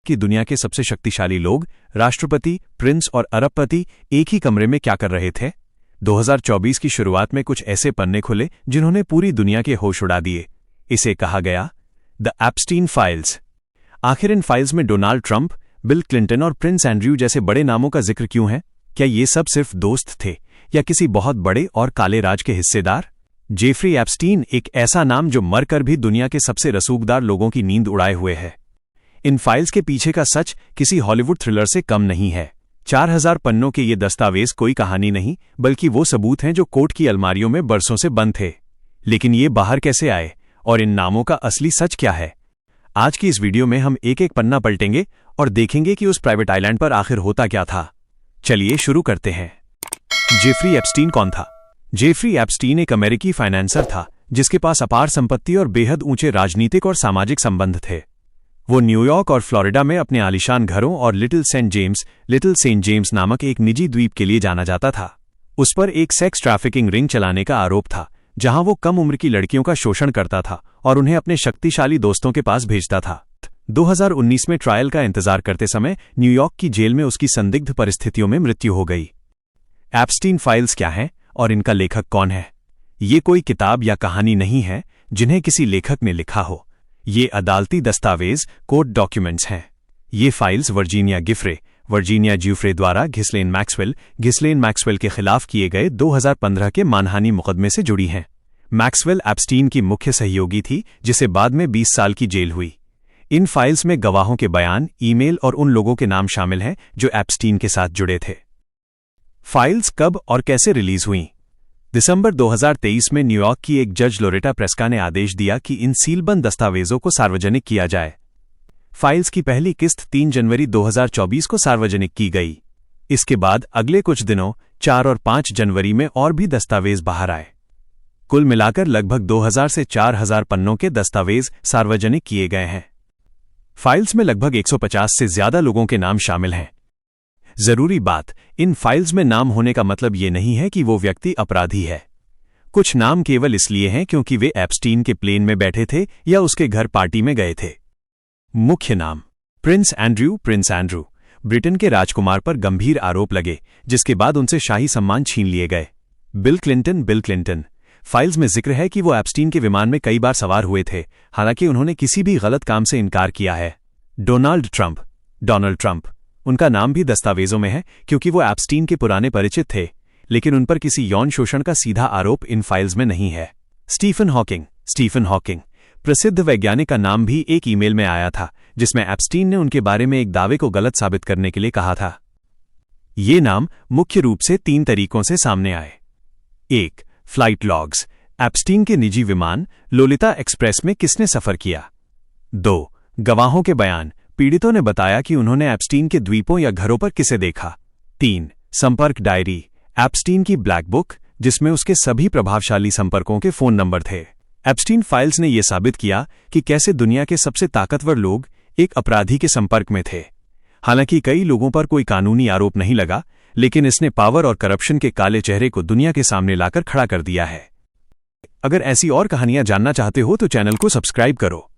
कि दुनिया के सबसे शक्तिशाली लोग, राष्ट्रपति, प्रिंस और अरबपति एक ही कमरे में क्या कर रहे थे। 2024 की शुरुआत में कुछ ऐसे पन्ने खुले जिन्होंने पूरी दुनिया के होश उड़ा दिए। इसे कहा गया द एप्स्टीन फाइल्स। आखिर इन फाइल्स में डोनाल्ड ट्रंप, बिल क्लिंटन और प्रिंस एंड्रयू जैसे बड़े नामों का जिक्र क्यों है? क्या ये सब सिर्फ दोस्त थे या किसी बहुत बड़े और काले राज के हिस्सेदार? जेफरी एप्स्टीन एक ऐसा नाम जो मरकर भी दुनिया के सबसे रसूखदार लोगों की नींद उड़ाए हुए है। इन फाइल्स के पीछे का सच किसी हॉलीवुड थ्रिलर से कम नहीं है। 4000 पन्नों के ये दस्तावेज कोई कहानी नहीं, बल्कि वो सबूत हैं जो कोर्ट की अलमारियों में बरसों से बंद थे। लेकिन ये बाहर कैसे आए और इन नामों का असली सच क्या है? आज की इस वीडियो में हम एक एक पन्ना पलटेंगे और देखेंगे कि उस प्राइवेट आइलैंड पर आखिर होता क्या था। चलिए शुरू करते हैं। जेफरी एप्स्टीन कौन था? जेफरी एप्स्टीन एक अमेरिकी फाइनेंसर था जिसके पास अपार संपत्ति और बेहद ऊंचे राजनीतिक और सामाजिक संबंध थे। वो न्यूयॉर्क और फ्लोरिडा में अपने आलीशान घरों और लिटिल सेंट जेम्स नामक एक निजी द्वीप के लिए जाना जाता था। उस पर एक सेक्स ट्रैफिकिंग रिंग चलाने का आरोप था, जहां वो कम उम्र की लड़कियों का शोषण करता था और उन्हें अपने शक्तिशाली दोस्तों के पास भेजता था। 2019 में ट्रायल का इंतजार करते समय न्यूयॉर्क की जेल में उसकी संदिग्ध परिस्थितियों में मृत्यु हो गई। एप्स्टीन फाइल्स क्या हैं और इनका लेखक कौन है? ये कोई किताब या कहानी नहीं है जिन्हें किसी लेखक ने लिखा हो। ये अदालती दस्तावेज, कोर्ट डॉक्यूमेंट्स हैं। ये फाइल्स वर्जीनिया ज्यूफ्रे द्वारा घिस्लेन मैक्सवेल के खिलाफ किए गए 2015 के मानहानि मुकदमे से जुड़ी हैं। मैक्सवेल एप्स्टीन की मुख्य सहयोगी थी, जिसे बाद में 20 साल की जेल हुई। इन फाइल्स में गवाहों के बयान, ईमेल और उन लोगों के नाम शामिल हैं जो एप्स्टीन के साथ जुड़े थे। फाइल्स कब और कैसे रिलीज हुईं? दिसंबर 2023 में न्यूयॉर्क की एक जज लोरेटा प्रेस्का ने आदेश दिया कि इन सीलबंद दस्तावेजों को सार्वजनिक किया जाए। फाइल्स की पहली किस्त 3 जनवरी 2024 को सार्वजनिक की गई। इसके बाद अगले कुछ दिनों 4 और 5 जनवरी में और भी दस्तावेज बाहर आए। कुल मिलाकर लगभग 2000 से 4000 पन्नों के दस्तावेज सार्वजनिक किए गए हैं। फाइल्स में लगभग 150 से ज्यादा लोगों के नाम शामिल हैं। जरूरी बात, इन फाइल्स में नाम होने का मतलब ये नहीं है कि वो व्यक्ति अपराधी है। कुछ नाम केवल इसलिए हैं क्योंकि वे एप्स्टीन के प्लेन में बैठे थे या उसके घर पार्टी में गए थे। मुख्य नाम: प्रिंस एंड्रयू। ब्रिटेन के राजकुमार पर गंभीर आरोप लगे, जिसके बाद उनसे शाही सम्मान छीन लिए गए। Bill Clinton. फाइल्स में जिक्र है कि वो एप्स्टीन के विमान में कई बार सवार हुए थे, हालांकि उन्होंने किसी भी गलत काम से इनकार किया है। Donald Trump. उनका नाम भी दस्तावेजों में है क्योंकि वो एप्स्टीन के पुराने परिचित थे, लेकिन उन पर किसी यौन शोषण का सीधा आरोप इन फाइल्स में नहीं है। Stephen Hawking. प्रसिद्ध वैज्ञानिक का नाम भी एक ईमेल में आया था, जिसमें एप्स्टीन ने उनके बारे में एक दावे को गलत साबित करने के लिए कहा था। ये नाम मुख्य रूप से 3 तरीकों से सामने आए। 1. फ्लाइट लॉग्स: एप्स्टीन के निजी विमान लोलिता एक्सप्रेस में किसने सफर किया। 2. गवाहों के बयान: पीड़ितों ने बताया कि उन्होंने एप्स्टीन के द्वीपों या घरों पर किसे देखा। 3. संपर्क डायरी: एप्स्टीन की ब्लैक बुक, जिसमें उसके सभी प्रभावशाली संपर्कों के फोन नंबर थे। एप्स्टीन फाइल्स ने यह साबित किया कि कैसे दुनिया के सबसे ताकतवर लोग एक अपराधी के संपर्क में थे। हालांकि कई लोगों पर कोई कानूनी आरोप नहीं लगा, लेकिन इसने पावर और करप्शन के काले चेहरे को दुनिया के सामने लाकर खड़ा कर दिया है। अगर ऐसी और कहानियां जानना चाहते हो तो चैनल को सब्सक्राइब करो।